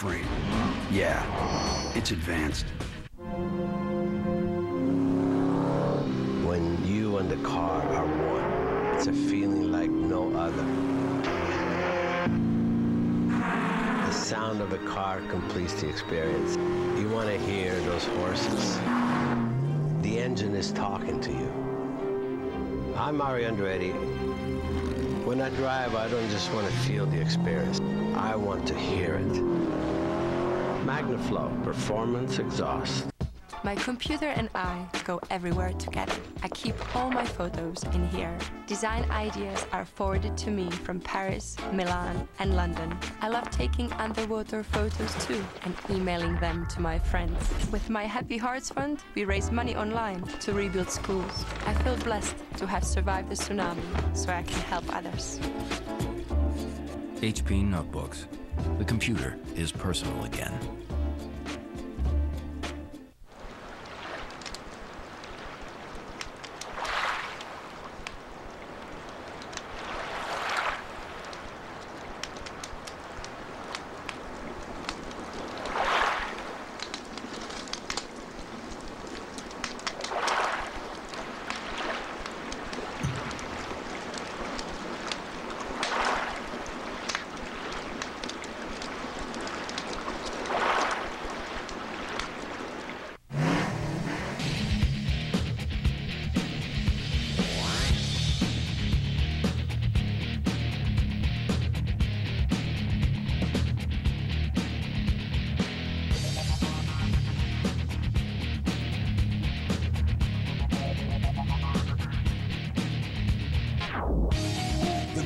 frame. Yeah, it's advanced. When you and the car are one, it's a feeling like no other. The sound of a car completes the experience. You want to hear those horses. The engine is talking to you. I'm Mario Andretti. When I drive, I don't just want to feel the experience. I want to hear it. MagnaFlow, performance exhaust. My computer and I go everywhere together. I keep all my photos in here. Design ideas are forwarded to me from Paris, Milan, and London. I love taking underwater photos too and emailing them to my friends. With my Happy Hearts Fund, we raise money online to rebuild schools. I feel blessed to have survived the tsunami so I can help others. HP Notebooks. The computer is personal again.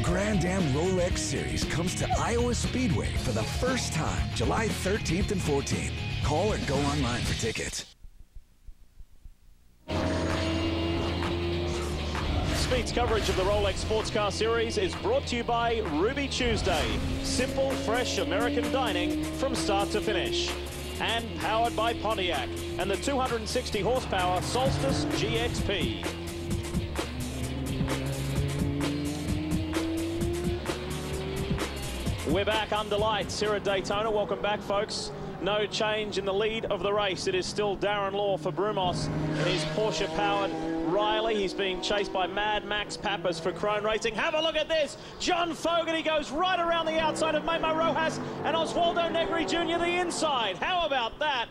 Grand Am Rolex Series comes to Iowa Speedway for the first time, July 13th and 14th. Call or go online for tickets. Speed's coverage of the Rolex Sports Car Series is brought to you by Ruby Tuesday. Simple, fresh American dining from start to finish. And powered by Pontiac and the 260 horsepower Solstice GXP. We're back under lights here at Daytona. Welcome back, folks. No change in the lead of the race. It is still Darren Law for Brumos in his Porsche-powered Riley. He's being chased by Mad Max Pappas for Krone Racing. Have a look at this. John Fogerty goes right around the outside of Memo Rojas and Oswaldo Negri Jr. the inside. How about that?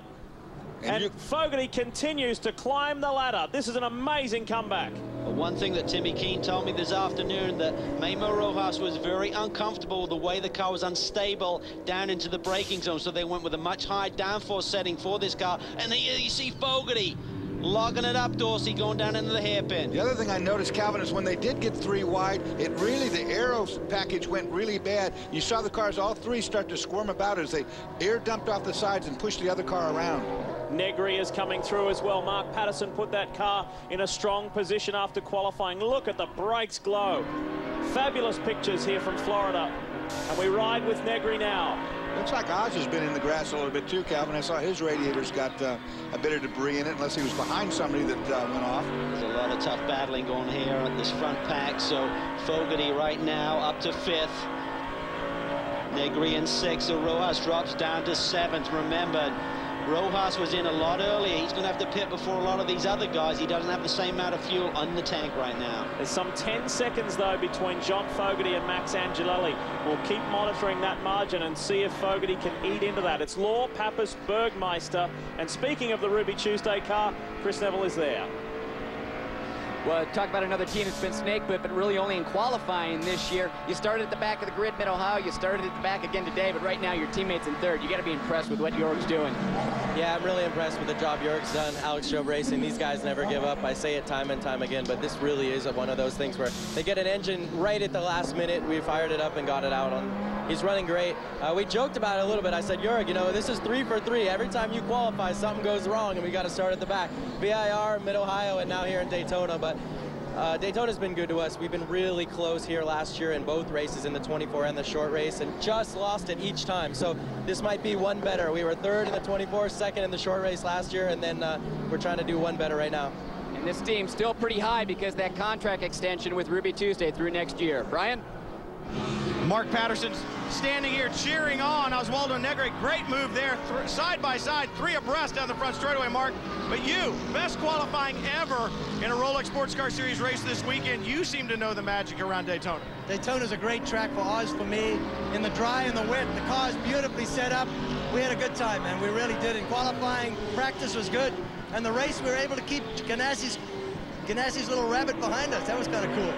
And Fogerty continues to climb the ladder. This is an amazing comeback. One thing that Timmy Keane told me this afternoon, that Memo Rojas was very uncomfortable with the way the car was unstable down into the braking zone, so they went with a much higher downforce setting for this car. And then you see Fogerty logging it up, Dorsey, going down into the hairpin. The other thing I noticed, Calvin, is when they did get three wide, it really, the aero package went really bad. You saw the cars, all three, start to squirm about as they air dumped off the sides and pushed the other car around. Negri is coming through as well. Mark Patterson put that car in a strong position after qualifying. Look at the brakes glow. Fabulous pictures here from Florida. And we ride with Negri now. Looks like Oz has been in the grass a little bit too, Calvin. I saw his radiators got a bit of debris in it, unless he was behind somebody that went off. There's a lot of tough battling going here at this front pack. So Fogerty right now up to 5th. Negri in 6th. So Rojas drops down to 7th. Remember, Rojas was in a lot earlier. He's going to have to pit before a lot of these other guys. He doesn't have the same amount of fuel on the tank right now. There's some 10 seconds, though, between John Fogerty and Max Angelelli. We'll keep monitoring that margin and see if Fogerty can eat into that. It's Law, Pappas, Bergmeister. And speaking of the Ruby Tuesday car, Chris Neville is there. Well, talk about another team that's been snakebit, but really only in qualifying this year. You started at the back of the grid, Mid-Ohio. You started at the back again today, but right now your teammate's in 3rd. You got to be impressed with what Jorg's doing. Yeah, I'm really impressed with the job Jorg's done. Alex Strobe Racing, these guys never give up. I say it time and time again, but this really is one of those things where they get an engine right at the last minute. We fired it up and got it out on. He's running great. We joked about it a little bit. I said, Jorg, you know, this is 3 for 3. Every time you qualify, something goes wrong, and we got to start at the back. VIR, Mid-Ohio, and now here in Daytona. But Daytona's been good to us. We've been really close here last year in both races, in the 24 and the short race, and just lost it each time. So this might be one better. We were 3rd in the 24, 2nd in the short race last year, and then we're trying to do one better right now. And this team's still pretty high because that contract extension with Ruby Tuesday through next year. Brian? Mark Patterson's standing here cheering on Oswaldo Negri. Great move there, side by side, 3 abreast down the front straightaway, Mark. But you, best qualifying ever in a Rolex Sports Car Series race this weekend. You seem to know the magic around Daytona. Daytona's a great track for Oz, for me. In the dry and the wet, the car's beautifully set up. We had a good time, man. We really did. In qualifying, practice was good. And the race, we were able to keep Ganassi's little rabbit behind us. That was kind of cool.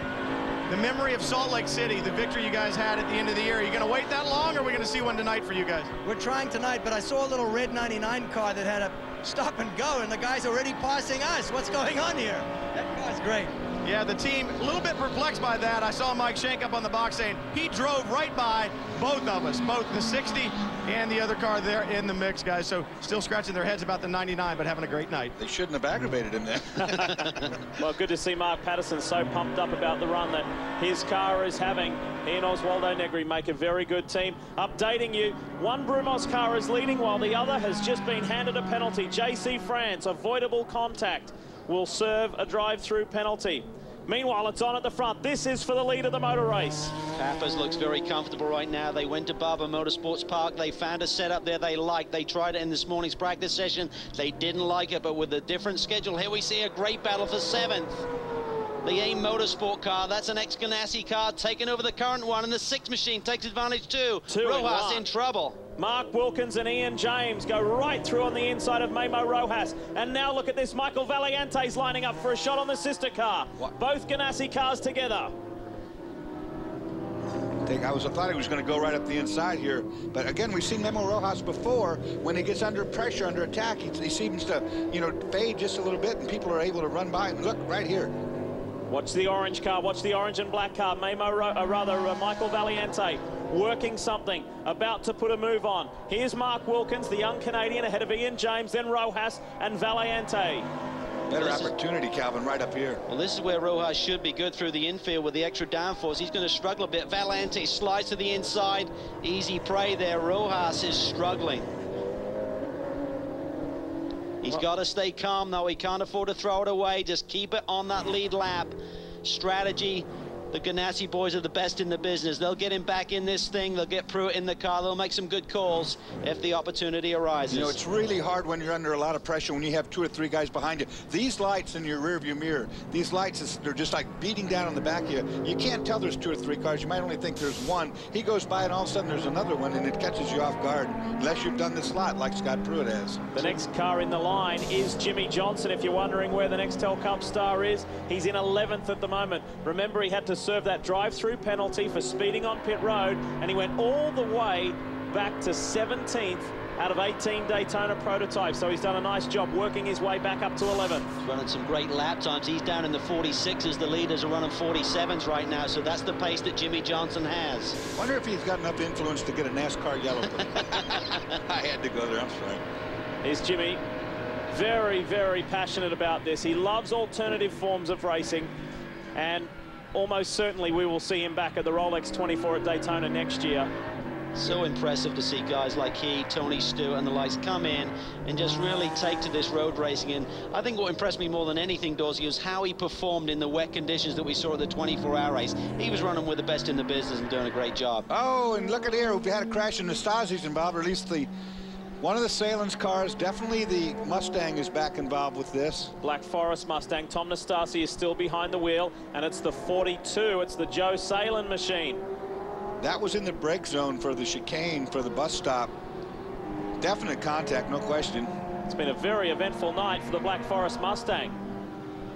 The memory of Salt Lake City, the victory you guys had at the end of the year. Are you going to wait that long, or are we going to see one tonight for you guys? We're trying tonight, but I saw a little red 99 car that had a stop and go, and the guy's already passing us. What's going on here? That car's great. Yeah, the team a little bit perplexed by that. I saw Mike Shank up on the box saying he drove right by both of us, both the 60 and the other car there in the mix, guys. So still scratching their heads about the 99, but having a great night. They shouldn't have aggravated him then. Well, good to see Mark Patterson so pumped up about the run that his car is having. He and Oswaldo Negri make a very good team. Updating you, one Brumos car is leading while the other has just been handed a penalty. JC France, avoidable contact, will serve a drive-through penalty. Meanwhile, it's on at the front. This is for the lead of the motor race. Pappas looks very comfortable right now. They went to Barber Motorsports Park. They found a setup there they liked. They tried it in this morning's practice session. They didn't like it, but with a different schedule, here we see a great battle for 7th. The AIM Motorsport car, that's an ex-Ganassi car taking over the current one, and the 6 machine takes advantage too. Rojas in trouble. Mark Wilkins and Ian James go right through on the inside of Memo Rojas. And now look at this, Michael Valiante's lining up for a shot on the sister car. Both Ganassi cars together. I thought he was going to go right up the inside here, but again, we've seen Memo Rojas before. When he gets under pressure, under attack, he seems to, fade just a little bit, and people are able to run by him. Look right here. Watch the orange car, watch the orange and black car. Michael Valiante working something, about to put a move on. Here's Mark Wilkins, the young Canadian, ahead of Ian James, then Rojas and Valiante. Better opportunity, Calvin, right up here. Well, this is where Rojas should be good through the infield with the extra downforce. He's going to struggle a bit. Valiante slides to the inside. Easy prey there. Rojas is struggling. He's got to stay calm, though. He can't afford to throw it away. Just keep it on that lead lap. Strategy. The Ganassi boys are the best in the business. They'll get him back in this thing. They'll get Pruitt in the car. They'll make some good calls if the opportunity arises. It's really hard when you're under a lot of pressure, when you have 2 or 3 guys behind you. These lights in your rearview mirror, these lights, they're just like beating down on the back of you. You can't tell there's 2 or 3 cars. You might only think there's one. He goes by, and all of a sudden there's another one, and it catches you off guard, unless you've done this lot like Scott Pruitt has. The next car in the line is Jimmy Johnson. If you're wondering where the next Tel Cup star is, he's in 11th at the moment. Remember, he had to serve that drive-through penalty for speeding on pit road, and he went all the way back to 17th out of 18 Daytona prototypes. So he's done a nice job working his way back up to 11th. He's running some great lap times. He's down in the 46s. The leaders are running 47s right now, so that's the pace that Jimmy Johnson has. Wonder if he's got enough influence to get a NASCAR yellow. I had to go there, I'm sorry. Here's Jimmy, very, very passionate about this. He loves alternative forms of racing, and almost certainly we will see him back at the Rolex 24 at Daytona next year. So impressive to see guys like he, Tony Stewart and the likes come in and just really take to this road racing. And I think what impressed me more than anything, Dorsey, was how he performed in the wet conditions that we saw at the 24-hour race. He was running with the best in the business and doing a great job. Oh, and look at here, we had a crash in Nastasi's involved, or at least one of the Salen's cars. Definitely the Mustang is back involved with this. Black Forest Mustang. Tom Nastasi is still behind the wheel, and it's the 42. It's the Joe Salen machine. That was in the brake zone for the chicane, for the bus stop. Definite contact, no question. It's been a very eventful night for the Black Forest Mustang.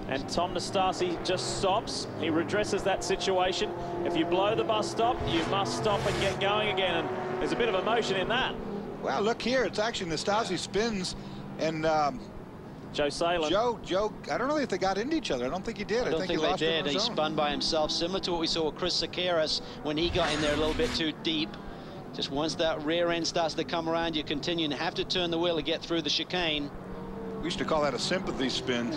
And Tom Nastasi just stops. He redresses that situation. If you blow the bus stop, you must stop and get going again. And there's a bit of emotion in that. Well, look here. It's actually Nastasi spins, and Joe Salen. Joe, I don't know if they got into each other. I don't think he did. I don't think they did. He spun by himself, similar to what we saw with Chris Sakaras when he got in there a little bit too deep. Just once that rear end starts to come around, you continue and have to turn the wheel to get through the chicane. We used to call that a sympathy spin.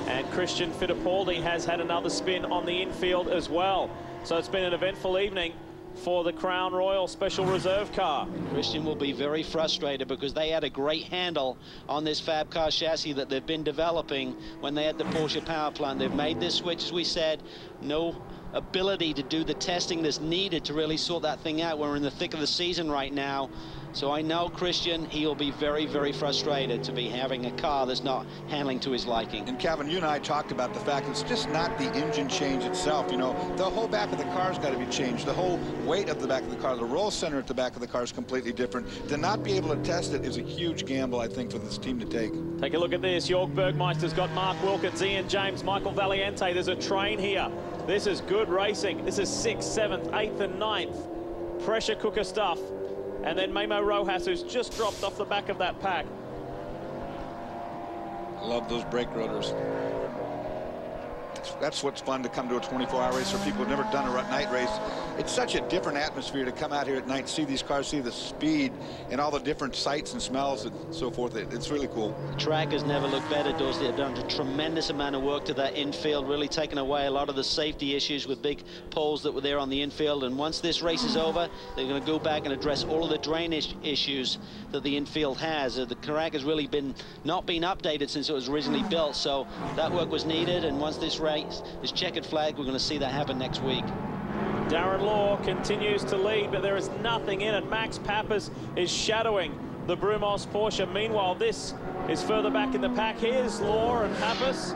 And Christian Fittipaldi has had another spin on the infield as well. So it's been an eventful evening for the Crown Royal Special Reserve car. Christian will be very frustrated because they had a great handle on this Fab Car chassis that they've been developing when they had the Porsche power plant. They've made this switch, as we said, no ability to do the testing that's needed to really sort that thing out. We're in the thick of the season right now. So I know Christian, he'll be very, very frustrated to be having a car that's not handling to his liking. And Kevin, you and I talked about the fact it's just not the engine change itself. You know, the whole back of the car's got to be changed. The whole weight of the back of the car, the roll center at the back of the car is completely different. To not be able to test it is a huge gamble, I think, for this team to take. Take a look at this. York Bergmeister's got Mark Wilkins, Ian James, Michael Valiente. There's a train here. This is good racing. This is 6th, 7th, 8th, and 9th. Pressure cooker stuff. And then Memo Rojas, who's just dropped off the back of that pack. I love those brake rotors. That's what's fun to come to a 24-hour race for people who've never done a night race. It's such a different atmosphere to come out here at night, see these cars, see the speed and all the different sights and smells and so forth. It's really cool. The track has never looked better, Dorsey. They've done a tremendous amount of work to that infield, really taken away a lot of the safety issues with big poles that were there on the infield. And once this race is over, they're going to go back and address all of the drainage issues that the infield has. The track has really not been updated since it was originally built, so that work was needed. And once this race is checkered flag, we're going to see that happen next week. Darren Law continues to lead, but there is nothing in it. Max Pappas is shadowing the Brumos Porsche. Meanwhile, this is further back in the pack. Here's Law and Pappas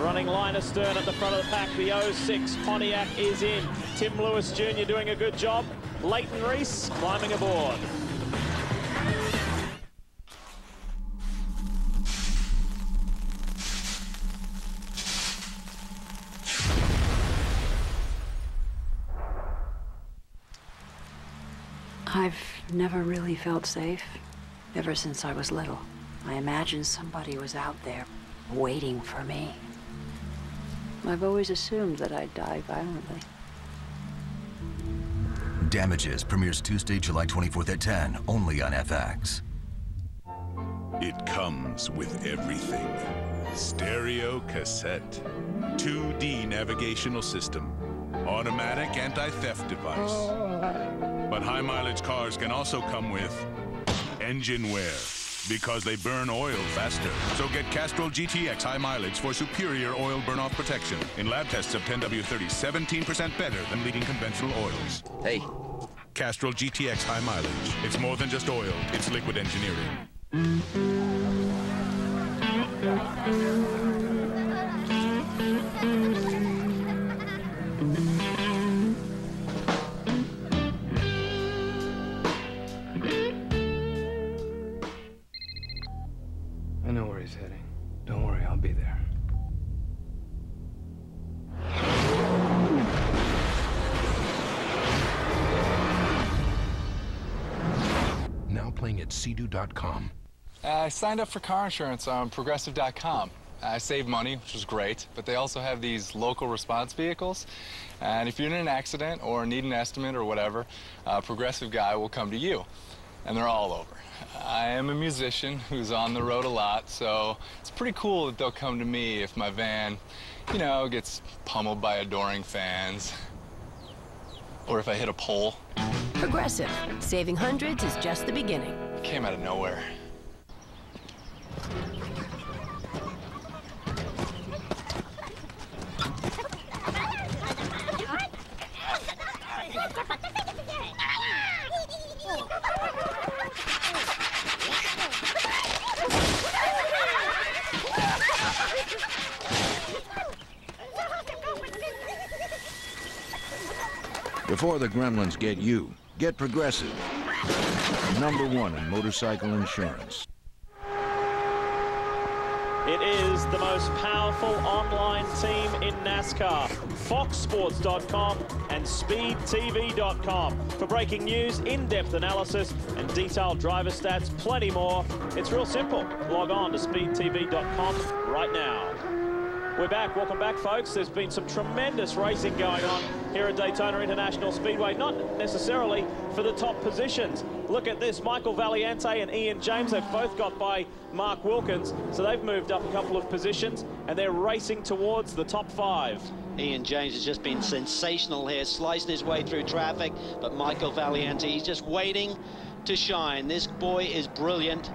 running line astern at the front of the pack. The 06 Pontiac is in. Tim Lewis Jr. doing a good job. Leighton Reese climbing aboard. I've never really felt safe ever since I was little. I imagined somebody was out there waiting for me. I've always assumed that I'd die violently. Damages premieres Tuesday, July 24th at 10, only on FX. It comes with everything. Stereo cassette, 2D navigational system, automatic anti-theft device. But high-mileage cars can also come with engine wear, because they burn oil faster. So get Castrol GTX high mileage for superior oil burn-off protection. In lab tests of 10W30, 17% better than leading conventional oils. Hey. Castrol GTX high mileage. It's more than just oil, it's liquid engineering. I know where he's heading. Don't worry, I'll be there. Now playing at Sea-Doo.com. I signed up for car insurance on Progressive.com. I saved money, which was great, but they also have these local response vehicles. And if you're in an accident or need an estimate or whatever, a Progressive guy will come to you. And they're all over. I am a musician who's on the road a lot, so it's pretty cool that they'll come to me if my van, you know, gets pummeled by adoring fans. Or if I hit a pole. Progressive. Saving hundreds is just the beginning. It came out of nowhere. Before the gremlins get you, get Progressive. #1 in motorcycle insurance. It is the most powerful online team in NASCAR. FoxSports.com and SpeedTV.com for breaking news, in-depth analysis, and detailed driver stats, plenty more. It's real simple. Log on to SpeedTV.com right now. We're back. Welcome back, folks. There's been some tremendous racing going on here at Daytona International Speedway, not necessarily for the top positions. Look at this. Michael Valiente and Ian James, they've both got by Mark Wilkins, so they've moved up a couple of positions, and they're racing towards the top 5. Ian James has just been sensational here, slicing his way through traffic, but Michael Valiente, he's just waiting to shine. This boy is brilliant,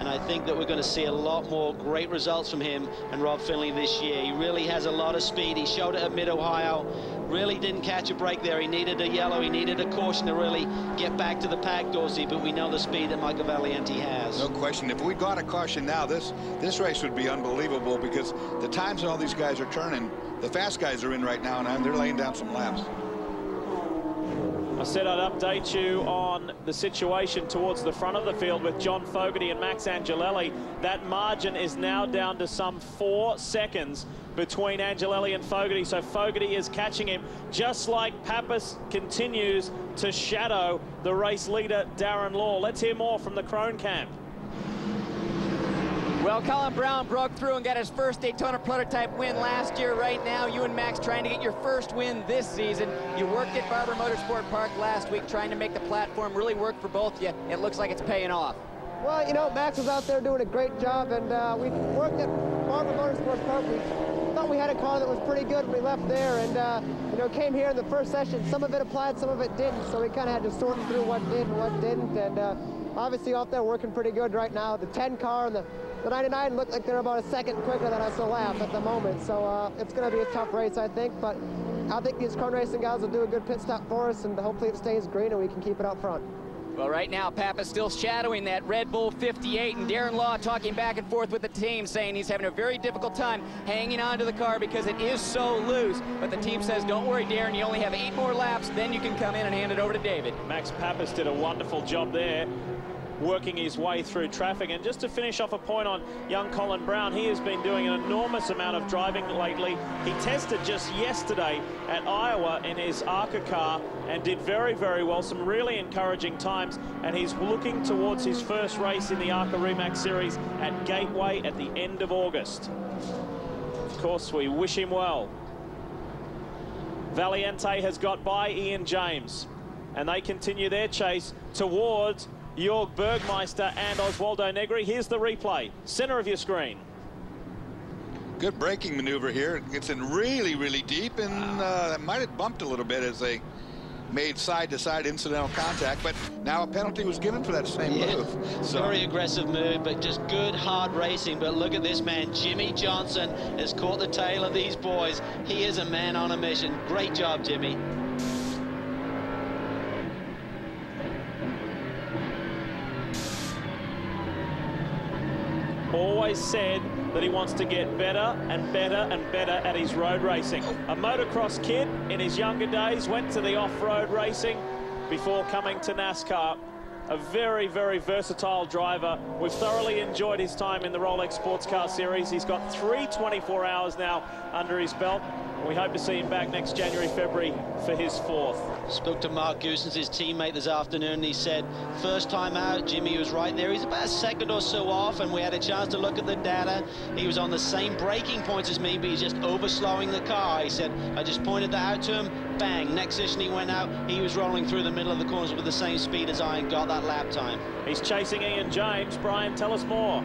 and I think that we're going to see a lot more great results from him and Rob Finley this year. He really has a lot of speed. He showed it at Mid-Ohio. Really didn't catch a break there. He needed a yellow. He needed a caution to really get back to the pack, Dorsey, but we know the speed that Michael Valiente has. No question. If we got a caution now, this race would be unbelievable, because the times that all these guys are turning, the fast guys are in right now, and they're laying down some laps. I said I'd update you on the situation towards the front of the field with John Fogarty and Max Angelelli. That margin is now down to some 4 seconds between Angelelli and Fogarty, so Fogarty is catching him, just like Pappas continues to shadow the race leader, Darren Law. Let's hear more from the Crone camp. Well, Colin Brown broke through and got his first Daytona prototype win last year. Right now, you and Max trying to get your first win this season. You worked at Barber Motorsport Park last week trying to make the platform really work for both of you. It looks like it's paying off. Well, you know, Max was out there doing a great job, and we worked at Barber Motorsport Park. We thought we had a car that was pretty good when we left there, and you know, came here in the first session. Some of it applied, some of it didn't, so we kind of had to sort through what did and what didn't, and obviously out there working pretty good right now. The 10 car and the 99 looked like they're about a second quicker than us a lap at the moment, so it's going to be a tough race, I think, but I think these Crone Racing guys will do a good pit stop for us, and hopefully it stays green and we can keep it out front. Well, right now, Pappas still shadowing that Red Bull 58, and Darren Law talking back and forth with the team, saying he's having a very difficult time hanging on to the car because it is so loose. But the team says, don't worry, Darren, you only have 8 more laps, then you can come in and hand it over to David. Max Pappas did a wonderful job there, working his way through traffic. And just to finish off a point on young Colin Brown, he has been doing an enormous amount of driving lately. He tested just yesterday at Iowa in his ARCA car and did very, very well, some really encouraging times, and he's looking towards his first race in the ARCA Remax Series at Gateway at the end of August. Of course, we wish him well. Valiente has got by Ian James, and they continue their chase towards Jörg Bergmeister and Oswaldo Negri. Here's the replay, center of your screen. Good braking maneuver here. It's in really, really deep, and might have bumped a little bit as they made side-to-side incidental contact, but now a penalty was given for that same move. So. Very aggressive move, but just good, hard racing. But look at this man, Jimmy Johnson, has caught the tail of these boys. He is a man on a mission. Great job, Jimmy. Always said that he wants to get better and better and better at his road racing. A motocross kid in his younger days, went to the off-road racing before coming to NASCAR. A very, very versatile driver. We've thoroughly enjoyed his time in the Rolex Sports Car Series. He's got 3 24 hours now under his belt. We hope to see him back next January, February for his 4th. Spoke to Mark Goosens, his teammate, this afternoon, and he said, first time out, Jimmy was right there. He's about a second or so off, and we had a chance to look at the data. He was on the same braking points as me, but he's just over-slowing the car. He said, I just pointed that out to him, bang. Next session he went out, he was rolling through the middle of the corners with the same speed as I and got that lap time. He's chasing Ian James. Brian, tell us more.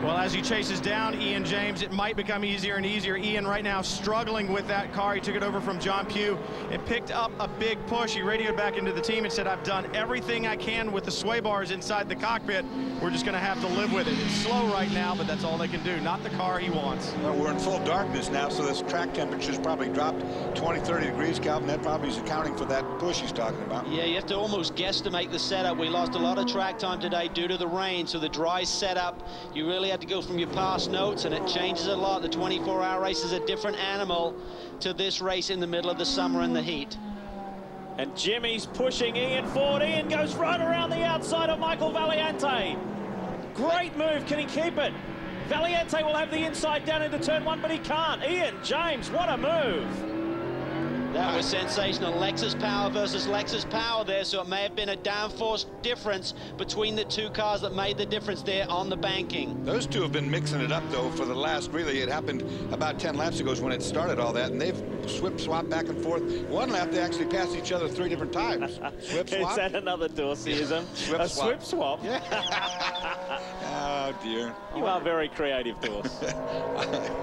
Well, as he chases down Ian James, it might become easier and easier. Ian right now struggling with that car. He took it over from John Pugh and picked up a big push. He radioed back into the team and said, I've done everything I can with the sway bars inside the cockpit. We're just going to have to live with it. It's slow right now, but that's all they can do. Not the car he wants. Well, we're in full darkness now, so this track temperature's probably dropped 20, 30 degrees, Calvin. That probably is accounting for that push he's talking about. Yeah, you have to almost guesstimate the setup. We lost a lot of track time today due to the rain, so the dry setup, you really had to go from your past notes, and it changes a lot. The 24-hour race is a different animal to this race in the middle of the summer in the heat. And Jimmy's pushing Ian forward. Ian goes right around the outside of Michael Valiente. Great move. Can he keep it? Valiente will have the inside down into turn 1, but he can't. Ian James, what a move. That was sensational. Lexus power versus Lexus power there, so it may have been a downforce difference between the two cars that made the difference there on the banking. Those two have been mixing it up, though, for the last, really, it happened about 10 laps ago is when it started all that, and they've swap back and forth. One lap, they actually passed each other 3 different times. Swip swap. Is that another Dorseyism? A swip swap? Yeah. Oh, dear. You are very creative, Dors.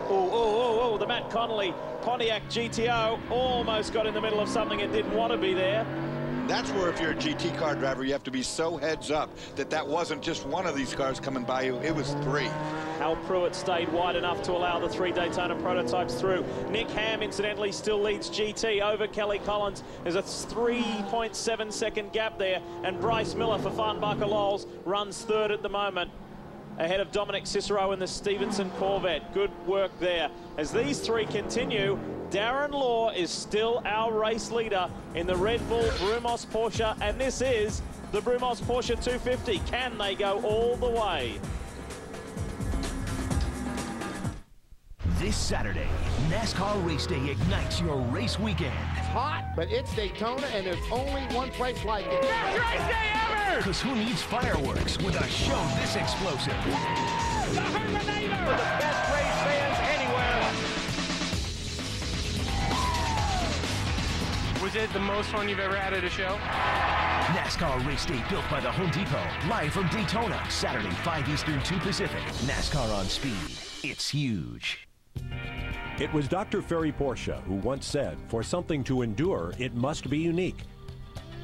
Oh, the Matt Connolly Pontiac GTO almost got in the middle of something it didn't want to be there. That's where if you're a GT car driver, you have to be so heads up that that wasn't just one of these cars coming by you, it was three. Hal Pruitt stayed wide enough to allow the 3 Daytona prototypes through. Nick Ham, incidentally, still leads GT over Kelly Collins. There's a 3.7-second gap there, and Bryce Miller for Farnbacher Lowles runs third at the moment, ahead of Dominic Cicero in the Stevenson Corvette. Good work there. As these three continue, Darren Law is still our race leader in the Red Bull Brumos Porsche, and this is the Brumos Porsche 250. Can they go all the way? This Saturday, NASCAR Race Day ignites your race weekend. It's hot, but it's Daytona, and there's only one place like it. Best race day ever! Because who needs fireworks with a show this explosive? The Herminator! The best race fans anywhere. Was it the most fun you've ever had at a show? NASCAR Race Day built by the Home Depot. Live from Daytona, Saturday, 5 Eastern, 2 Pacific. NASCAR on speed. It's huge. It was Dr. Ferry Porsche who once said, for something to endure, it must be unique.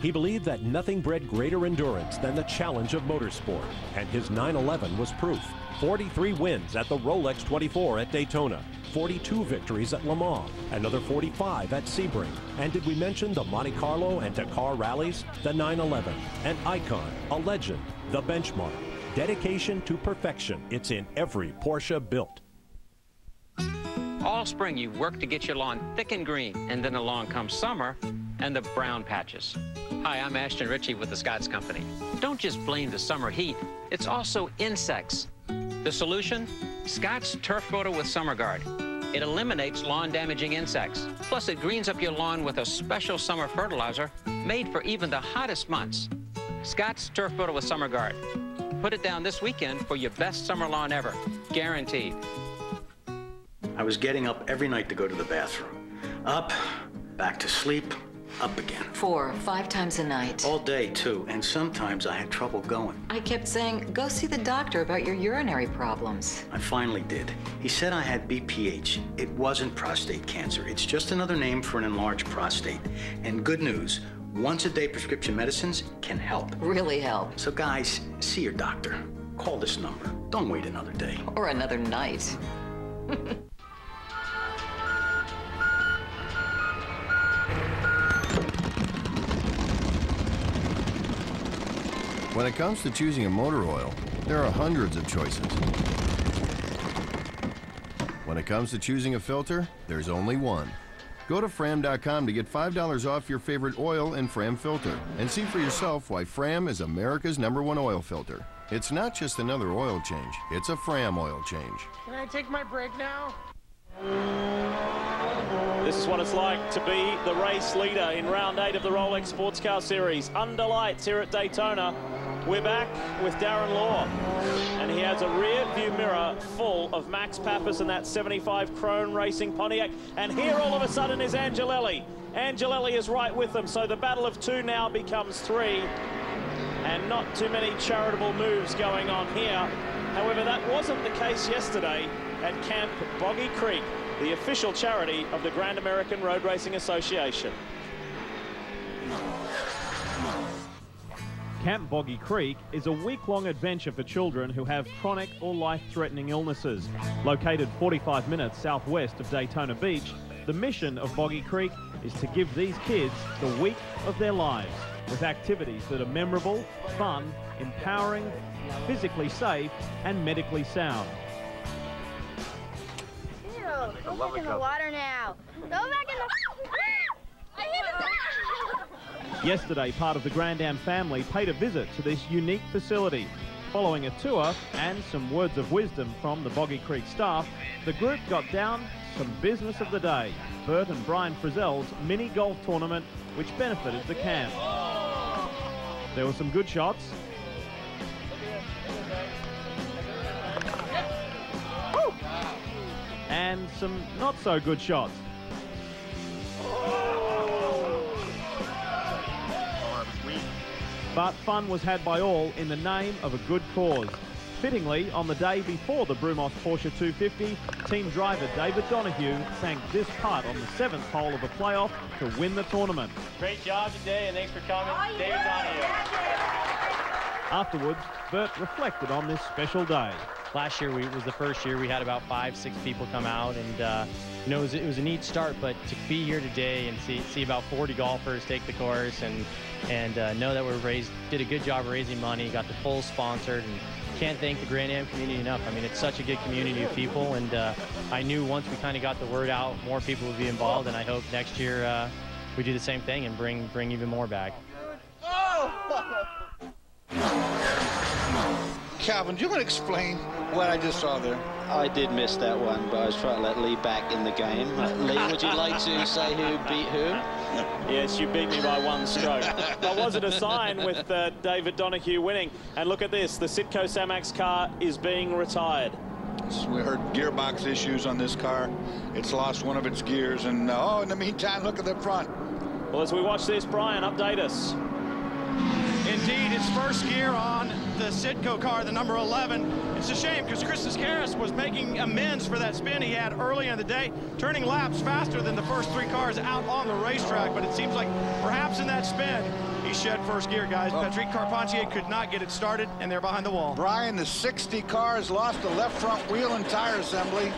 He believed that nothing bred greater endurance than the challenge of motorsport, and his 911 was proof. 43 wins at the Rolex 24 at Daytona, 42 victories at Le Mans, another 45 at Sebring. And did we mention the Monte Carlo and Dakar rallies? The 911, an icon, a legend, the benchmark. Dedication to perfection. It's in every Porsche built. All spring you work to get your lawn thick and green, and then along comes summer and the brown patches. Hi, I'm Ashton Ritchie with the Scotts Company. Don't just blame the summer heat, it's also insects. The solution? Scotts Turf Photo with Summer Guard. It eliminates lawn-damaging insects. Plus, it greens up your lawn with a special summer fertilizer made for even the hottest months. Scotts Turf Photo with Summer Guard. Put it down this weekend for your best summer lawn ever. Guaranteed. I was getting up every night to go to the bathroom. Up, back to sleep, up again. 4 or 5 times a night. All day, too, and sometimes I had trouble going. I kept saying, go see the doctor about your urinary problems. I finally did. He said I had BPH. It wasn't prostate cancer. It's just another name for an enlarged prostate. And good news, once-a-day prescription medicines can help. Really help. So guys, see your doctor. Call this number. Don't wait another day. Or another night. When it comes to choosing a motor oil, there are hundreds of choices. When it comes to choosing a filter, there's only one. Go to Fram.com to get $5 off your favorite oil and Fram filter, and see for yourself why Fram is America's #1 oil filter. It's not just another oil change, it's a Fram oil change. Can I take my break now? This is what it's like to be the race leader in round 8 of the Rolex Sports Car Series. Under lights here at Daytona. We're back with Darren Law, and he has a rear view mirror full of Max Pappas and that 75 Krone Racing Pontiac. And here all of a sudden is Angelelli. Angelelli is right with them, so the battle of 2 now becomes 3. And not too many charitable moves going on here. However, that wasn't the case yesterday at Camp Boggy Creek, the official charity of the Grand American Road Racing Association. Camp Boggy Creek is a week-long adventure for children who have chronic or life-threatening illnesses. Located 45 minutes southwest of Daytona Beach, the mission of Boggy Creek is to give these kids the week of their lives with activities that are memorable, fun, empowering, physically safe, and medically sound. Ew, go back in the water now. Go back in the... I hit it! Yesterday, part of the Grand Am family paid a visit to this unique facility. Following a tour and some words of wisdom from the Boggy Creek staff, the group got down to some business of the day, Bert and Brian Frizzell's mini golf tournament, which benefited the camp. There were some good shots. And some not so good shots. But fun was had by all in the name of a good cause. Fittingly, on the day before the Brumos Porsche 250, team driver David Donahue sank this putt on the 7th hole of the playoff to win the tournament. Great job today, and thanks for coming, David Donahue. Afterwards, Bert reflected on this special day. Last year was the first year we had about 5-6 people come out, and you know, it was a neat start. But to be here today and see about 40 golfers take the course and know that did a good job raising money, got the full sponsored, and can't thank the Grand Am community enough. I mean, it's such a good community of people, and I knew once we kind of got the word out, more people would be involved, and I hope next year we do the same thing and bring even more back. Calvin, do you want to explain what I just saw there? I did miss that one, but I was trying to let Lee back in the game. Lee, would you like to say who beat who? Yes, you beat me by 1 stroke. But was it a sign with David Donahue winning? And look at this, the Sitco Samax car is being retired. We heard gearbox issues on this car. It's lost one of its gears, and oh, in the meantime, look at the front. Well, as we watch this, Brian, update us. Indeed, it's first gear on the Sitco car, the number 11. It's a shame because Chris Karras was making amends for that spin he had early in the day, turning laps faster than the first 3 cars out on the racetrack. But it seems like perhaps in that spin, he shed first gear, guys. Patrick Carpentier could not get it started, and they're behind the wall. Brian, the 60 car has lost the left front wheel and tire assembly.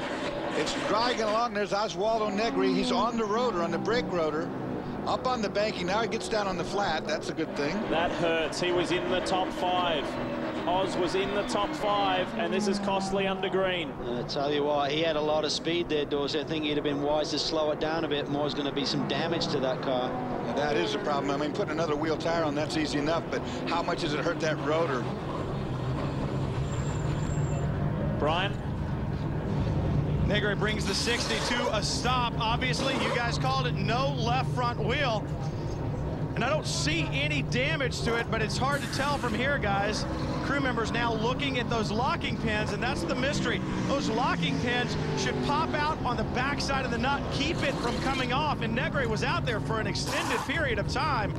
It's dragging along. There's Oswaldo Negri. He's on the rotor, on the brake rotor. Up on the banking, now he gets down on the flat. That's a good thing. That hurts. He was in the top 5. Oz was in the top 5, and this is costly under green. I tell you what, he had a lot of speed there, Dorsey. I think he'd have been wise to slow it down a bit more. There's going to be some damage to that car. Yeah, that is a problem. I mean, putting another wheel tire on, that's easy enough, but how much does it hurt that rotor? Brian? Negri brings the 60 to a stop. Obviously, you guys called it no left front wheel. And I don't see any damage to it, but it's hard to tell from here, guys. Crew members now looking at those locking pins, and that's the mystery. Those locking pins should pop out on the backside of the nut, keep it from coming off, and Negri was out there for an extended period of time.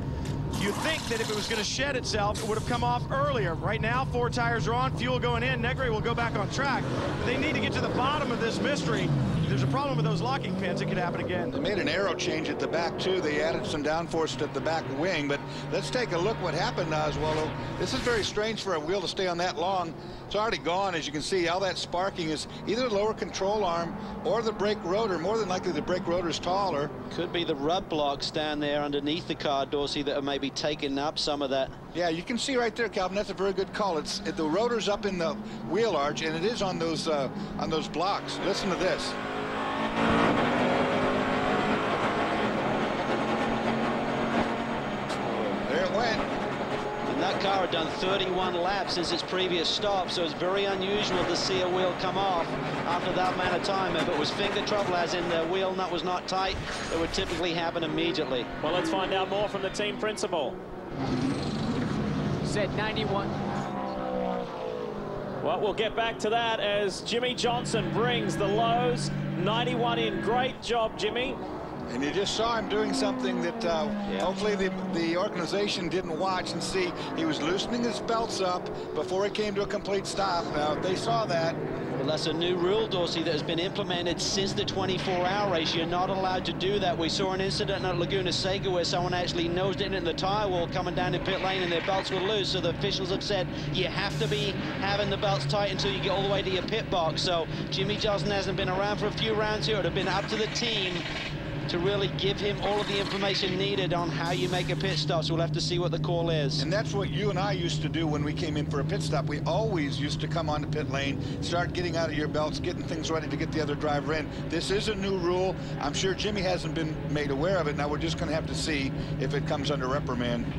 You'd think that if it was going to shed itself, it would have come off earlier. Right now, 4 tires are on, fuel going in. Negri will go back on track. But they need to get to the bottom of this mystery. If there's a problem with those locking pins, it could happen again. They made an aero change at the back, too. They added some downforce at the back wing. But let's take a look what happened, Oswaldo. This is very strange for a wheel to stay on that long. It's already gone, as you can see. All that sparking is either the lower control arm or the brake rotor. More than likely, the brake rotor is taller. Could be the rub blocks down there underneath the car, Dorsey, that are maybe taking up some of that. Yeah, you can see right there, Calvin. That's a very good call. The rotor's up in the wheel arch, and it is on those blocks. Listen to this. There it went. And that car had done 31 laps since its previous stop, so it's very unusual to see a wheel come off after that amount of time. If it was finger trouble, as in the wheel nut was not tight, it would typically happen immediately. Well, let's find out more from the team principal. Said 91. Well, we'll get back to that as Jimmy Johnson brings the lows. 91 in. Great job, Jimmy. And you just saw him doing something that hopefully the organization didn't watch and see. He was loosening his belts up before he came to a complete stop. Now, they saw that. Well, that's a new rule, Dorsey, that has been implemented since the 24-hour race. You're not allowed to do that. We saw an incident at Laguna Seca where someone actually nosed it into the tire wall coming down in pit lane and their belts were loose. So the officials have said you have to be having the belts tight until you get all the way to your pit box. So Jimmy Johnson hasn't been around for a few rounds here. It would have been up to the team to really give him all of the information needed on how you make a pit stop. So we'll have to see what the call is. And that's what you and I used to do when we came in for a pit stop. We always used to come on the pit lane, start getting out of your belts, getting things ready to get the other driver in. This is a new rule. I'm sure Jimmy hasn't been made aware of it. Now we're just going to have to see if it comes under reprimand.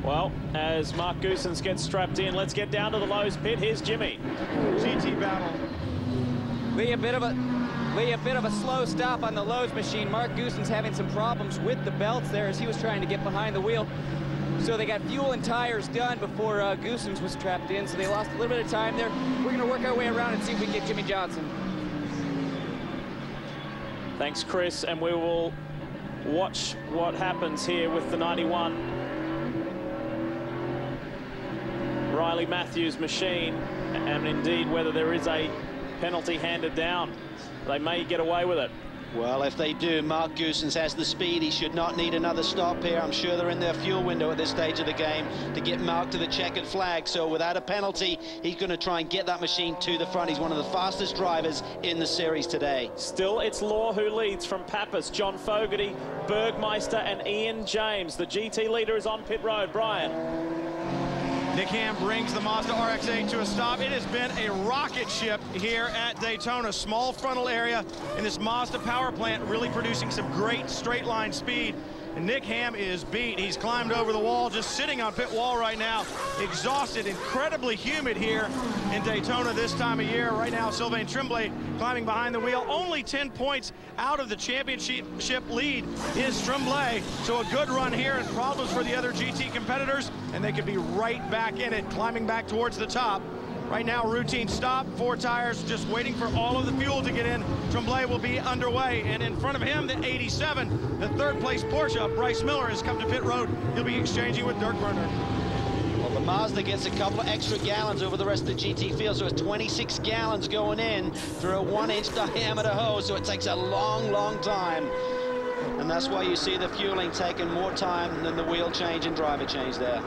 Well, as Mark Goosens gets strapped in, let's get down to the Lowe's pit. Here's Jimmy. GT battle. Lee, a bit of a slow stop on the Lowe's machine. Mark Goosens having some problems with the belts there as he was trying to get behind the wheel. So they got fuel and tires done before Goosens was trapped in, so they lost a little bit of time there. We're going to work our way around and see if we can get Jimmy Johnson. Thanks, Chris, and we will watch what happens here with the 91. Right Riley Matthews' machine, and indeed whether there is a penalty handed down. They may get away with it. Well, if they do, Mark Goossens has the speed. He should not need another stop here. I'm sure they're in their fuel window at this stage of the game to get Mark to the checkered flag. So without a penalty, he's going to try and get that machine to the front. He's one of the fastest drivers in the series today. Still, it's Law who leads from Pappas, John Fogarty, Bergmeister, and Ian James. The GT leader is on pit road. Brian. Nick Ham brings the Mazda RX-8 to a stop. It has been a rocket ship here at Daytona. Small frontal area in this Mazda power plant, really producing some great straight line speed. And Nick Ham is beat. He's climbed over the wall, just sitting on pit wall right now, exhausted, incredibly humid here in Daytona this time of year. Right now, Sylvain Tremblay climbing behind the wheel. Only 10 points out of the championship lead is Tremblay. So a good run here and problems for the other GT competitors, and they could be right back in it, climbing back towards the top. Right now, routine stop, 4 tires, just waiting for all of the fuel to get in. Tremblay will be underway, and in front of him, the 87, the third place Porsche, Bryce Miller, has come to pit road. He'll be exchanging with Dirk Werner. Well, the Mazda gets a couple of extra gallons over the rest of the GT field, so it's 26 gallons going in through a 1-inch diameter hose, so it takes a long, long time. And that's why you see the fueling taking more time than the wheel change and driver change there.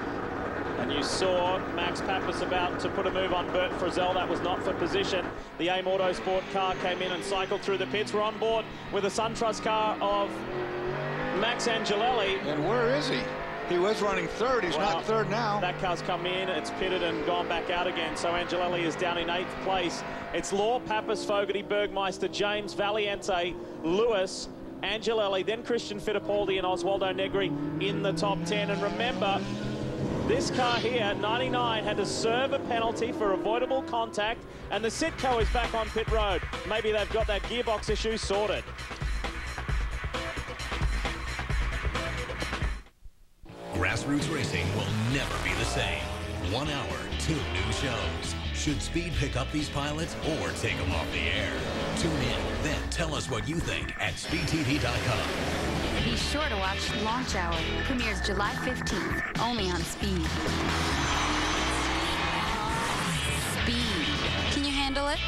And you saw Max Pappas about to put a move on Bert Frizzell. That was not for position. The AIM Autosport car came in and cycled through the pits. We're on board with the SunTrust car of Max Angelelli. And where is he? He was running third. He's not third now. That car's come in, it's pitted and gone back out again. So Angelelli is down in 8th place. It's Law, Pappas, Fogarty, Bergmeister, James, Valiente, Lewis, Angelelli, then Christian Fittipaldi and Oswaldo Negri in the top 10. And remember, this car here, 99, had to serve a penalty for avoidable contact, and the Sitco is back on pit road. Maybe they've got that gearbox issue sorted. Grassroots racing will never be the same. 1 hour, 2 new shows. Should Speed pick up these pilots or take them off the air? Tune in, then tell us what you think at SpeedTV.com. Be sure to watch Launch Hour. Premieres July 15th, only on Speed. Speed. Can you handle it?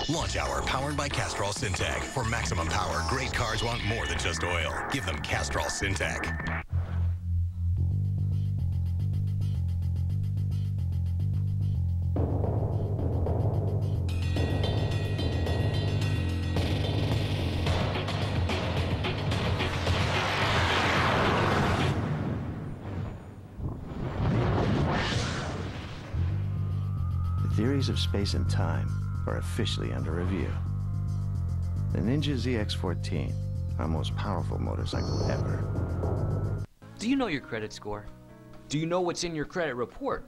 Launch Hour, powered by Castrol Syntec. For maximum power, great cars want more than just oil. Give them Castrol Syntec. Theories of space and time are officially under review. The Ninja ZX-14, our most powerful motorcycle ever. Do you know your credit score? Do you know what's in your credit report?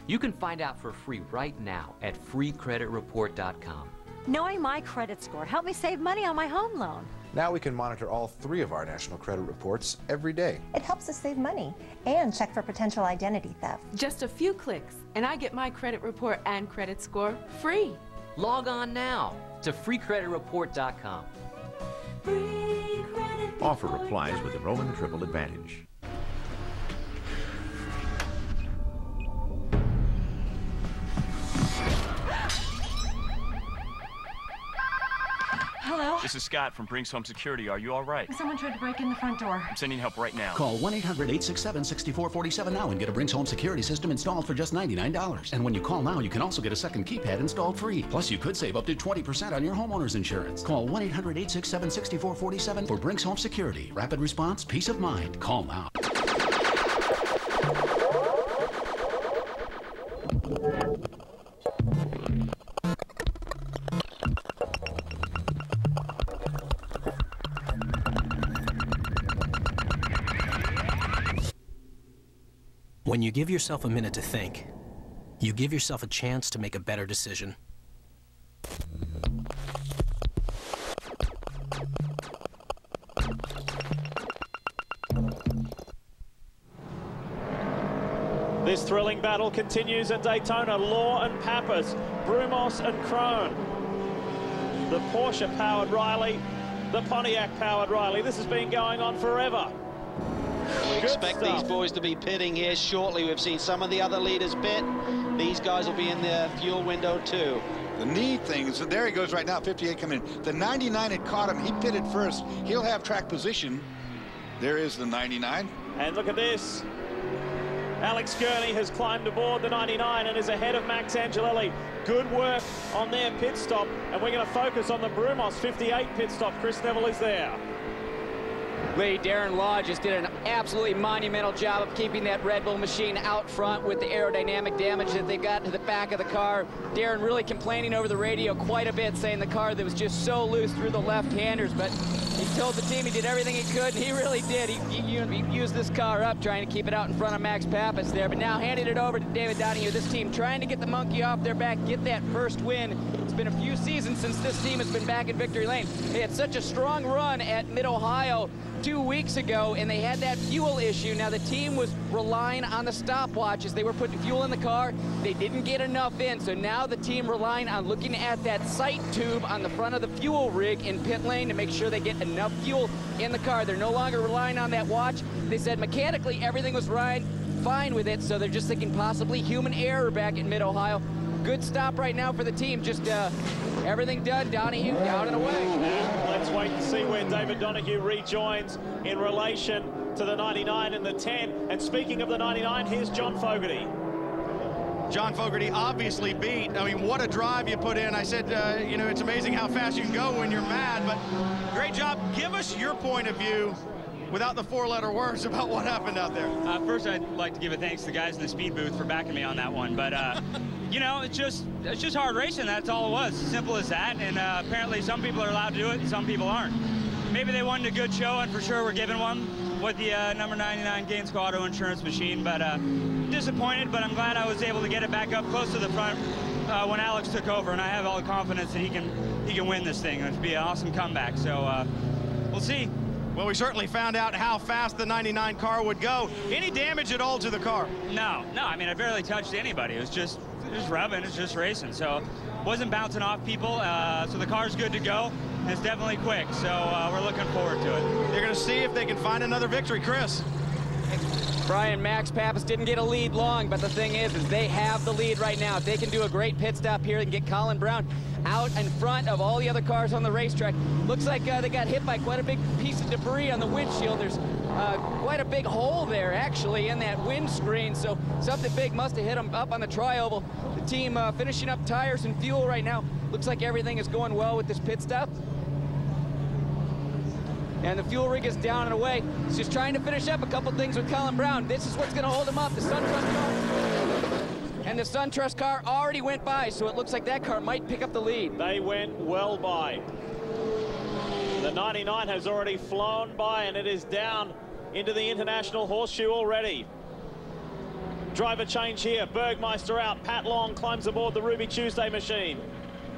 You can find out for free right now at freecreditreport.com. Knowing my credit score helped me save money on my home loan. Now we can monitor all 3 of our national credit reports every day. It helps us save money and check for potential identity theft. Just a few clicks, and I get my credit report and credit score free. Log on now to freecreditreport.com. Offer applies with the Roman Triple Advantage. Hello? This is Scott from Brinks Home Security. Are you all right? Someone tried to break in the front door. I'm sending help right now. Call 1-800-867-6447 now and get a Brinks Home Security System installed for just $99. And when you call now, you can also get a second keypad installed free. Plus, you could save up to 20% on your homeowner's insurance. Call 1-800-867-6447 for Brinks Home Security. Rapid response, peace of mind. Call now. When you give yourself a minute to think, you give yourself a chance to make a better decision. This thrilling battle continues at Daytona. Law and Pappas, Brumos and Krohn. The Porsche-powered Riley, the Pontiac-powered Riley. This has been going on forever. We expect these boys to be pitting here shortly. We've seen some of the other leaders pit. These guys will be in their fuel window too. The neat thing is that there he goes right now, 58 coming in. The 99 had caught him. He pitted first. He'll have track position. There is the 99. And look at this. Alex Gurney has climbed aboard the 99 and is ahead of Max Angelelli. Good work on their pit stop. And we're going to focus on the Brumos 58 pit stop. Chris Neville is there. Lee, Darren Law just did an absolutely monumental job of keeping that Red Bull machine out front with the aerodynamic damage that they got to the back of the car. Darren really complaining over the radio quite a bit, saying the car that was just so loose through the left-handers, but he told the team he did everything he could, and he really did. He used this car up, trying to keep it out in front of Max Pappas there, but now handed it over to David Donahue. This team trying to get the monkey off their back, get that first win. It's been a few seasons since this team has been back in victory lane. They had such a strong run at Mid-Ohio 2 weeks ago, and they had that fuel issue. Now the team was relying on the stopwatches. They were putting fuel in the car. They didn't get enough in, so now the team relying on looking at that sight tube on the front of the fuel rig in pit lane to make sure they get enough fuel in the car. They're no longer relying on that watch. They said mechanically everything was fine with it, so they're just thinking possibly human error back in Mid-Ohio. Good stop right now for the team. Just everything done. Donahue down and away. Let's wait and see where David Donahue rejoins in relation to the 99 and the 10. And speaking of the 99, here's John Fogarty. John Fogarty obviously beat. I mean, what a drive you put in. I said, you know, it's amazing how fast you can go when you're mad, but great job. Give us your point of view without the four-letter words about what happened out there. First, I'd like to give a thanks to the guys in the speed booth for backing me on that one, but you know, it's just hard racing. That's all it was. Simple as that. And apparently some people are allowed to do it and some people aren't. Maybe they wanted a good show, and for sure we're giving one with the number 99 Gainesco Auto Insurance machine, but disappointed, but I'm glad I was able to get it back up close to the front when Alex took over, and I have all the confidence that he can win this thing. It'll be an awesome comeback, so we'll see. Well, we certainly found out how fast the 99 car would go. Any damage at all to the car? No, I mean, I barely touched anybody. It was just rubbing, it's just racing. So wasn't bouncing off people, so the car's good to go. And it's definitely quick, so we're looking forward to it. They're going to see if they can find another victory. Chris. Brian, Max Pappas didn't get a lead long, but the thing is they have the lead right now. If they can do a great pit stop here and get Colin Brown out in front of all the other cars on the racetrack. Looks like they got hit by quite a big piece of debris on the windshield. There's quite a big hole there, actually, in that windscreen, so something big must have hit them up on the tri-oval. The team finishing up tires and fuel right now. Looks like everything is going well with this pit stop. And the fuel rig is down and away. He's just trying to finish up a couple things with Colin Brown. This is what's going to hold him up, the SunTrust car. And the SunTrust car already went by, so it looks like that car might pick up the lead. They went well by. The 99 has already flown by, and it is down into the International Horseshoe already. Driver change here. Bergmeister out. Pat Long climbs aboard the Ruby Tuesday machine.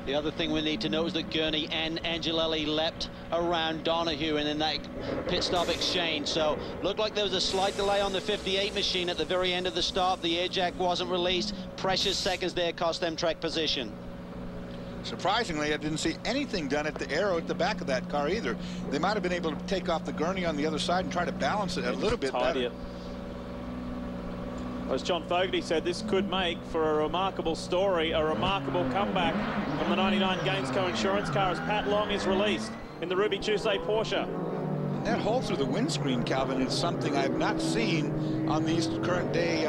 The other thing we need to know is that Gurney and Angelelli leapt around Donahue and in that pit stop exchange. So looked like there was a slight delay on the 58 machine at the very end of the stop. The air jack wasn't released. Precious seconds there cost them track position. Surprisingly, I didn't see anything done at the aero at the back of that car either. They might have been able to take off the Gurney on the other side and try to balance it a little bit better. As John Fogarty said, this could make for a remarkable story, a remarkable comeback from the 99 Gainesco Insurance car as Pat Long is released in the Ruby Tuesday Porsche. That hole through the windscreen, Calvin, is something I've not seen on these current day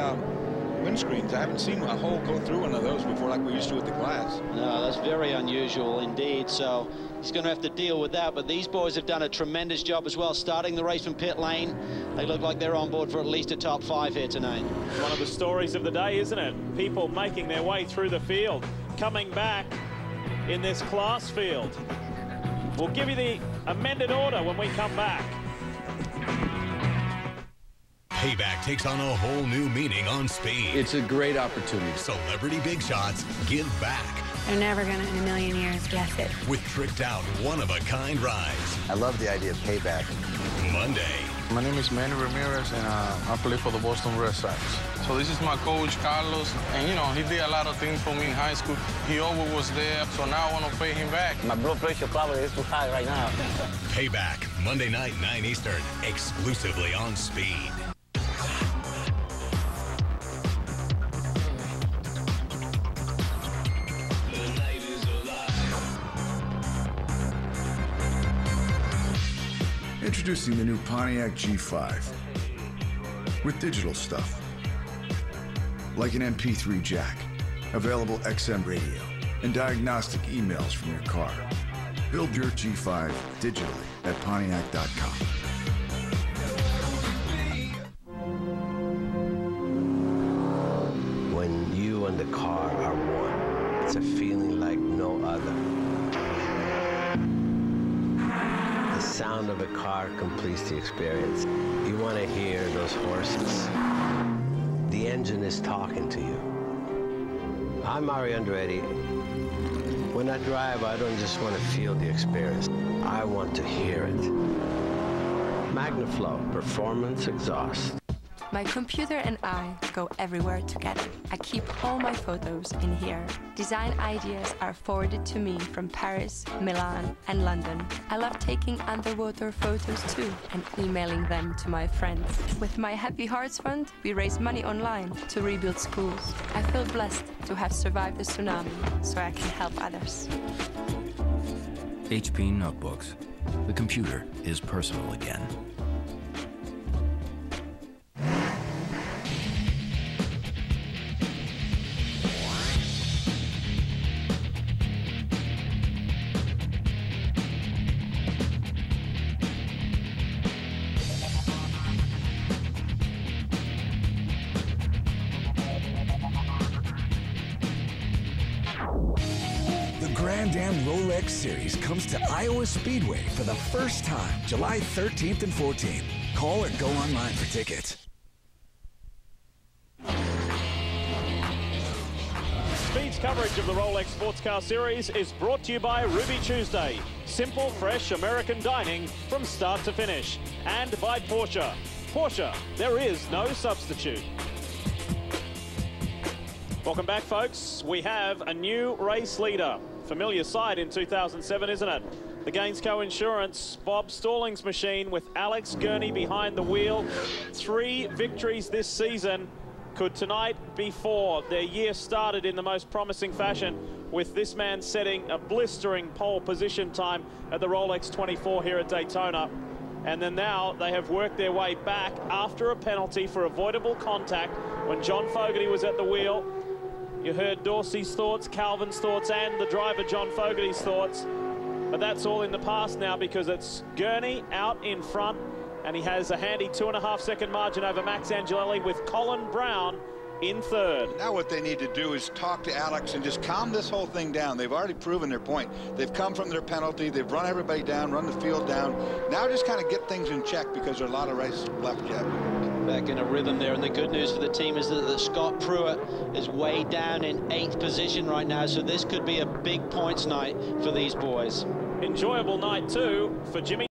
windscreens. I haven't seen a hole go through one of those before like we used to with the glass. No, that's very unusual indeed. So he's going to have to deal with that. But these boys have done a tremendous job as well, starting the race from pit lane. They look like they're on board for at least a top 5 here tonight. One of the stories of the day, isn't it? People making their way through the field, coming back in this class field. We'll give you the amended order when we come back. Payback takes on a whole new meaning on Speed. It's a great opportunity. Celebrity big shots give back. They're never gonna in a million years guess it. With tricked out one-of-a-kind rides. I love the idea of payback. Monday. My name is Manny Ramirez, and I play for the Boston Red Sox. So this is my coach, Carlos, and, you know, he did a lot of things for me in high school. He always was there, so now I want to pay him back. My blood pressure probably is too high right now. Payback, Monday night, 9 Eastern, exclusively on Speed. Introducing the new Pontiac G5 with digital stuff, like an MP3 jack, available XM radio, and diagnostic emails from your car. Build your G5 digitally at Pontiac.com. When you and the car are one, it's a feeling like no other. The sound of a car completes the experience. You want to hear those horses. The engine is talking to you. I'm Mario Andretti. When I drive, I don't just want to feel the experience. I want to hear it. MagnaFlow Performance Exhaust. My computer and I go everywhere together. I keep all my photos in here. Design ideas are forwarded to me from Paris, Milan, and London. I love taking underwater photos too and emailing them to my friends. With my Happy Hearts Fund, we raise money online to rebuild schools. I feel blessed to have survived the tsunami so I can help others. HP Notebooks. The computer is personal again. The Grand Am Rolex Series comes to Iowa Speedway for the first time, July 13th and 14th. Call or go online for tickets. Speed's coverage of the Rolex Sports Car Series is brought to you by Ruby Tuesday. Simple, fresh American dining from start to finish. And by Porsche. Porsche, there is no substitute. Welcome back, folks. We have a new race leader. Familiar sight in 2007, isn't it? The Gainsco Insurance, Bob Stalling's machine with Alex Gurney behind the wheel. 3 victories this season. Could tonight be 4? Their year started in the most promising fashion with this man setting a blistering pole position time at the Rolex 24 here at Daytona. And then now they have worked their way back after a penalty for avoidable contact when John Fogarty was at the wheel. You heard Dorsey's thoughts, Calvin's thoughts, and the driver John Fogarty's thoughts. But that's all in the past now because it's Gurney out in front, and he has a handy 2.5-second margin over Max Angelelli with Colin Brown in third. Now what they need to do is talk to Alex and just calm this whole thing down. They've already proven their point. They've come from their penalty. They've run everybody down, run the field down. Now just kind of get things in check because there are a lot of races left yet. Back in a rhythm there, and the good news for the team is that Scott Pruitt is way down in 8th position right now, so this could be a big points night for these boys. Enjoyable night too for Jimmy.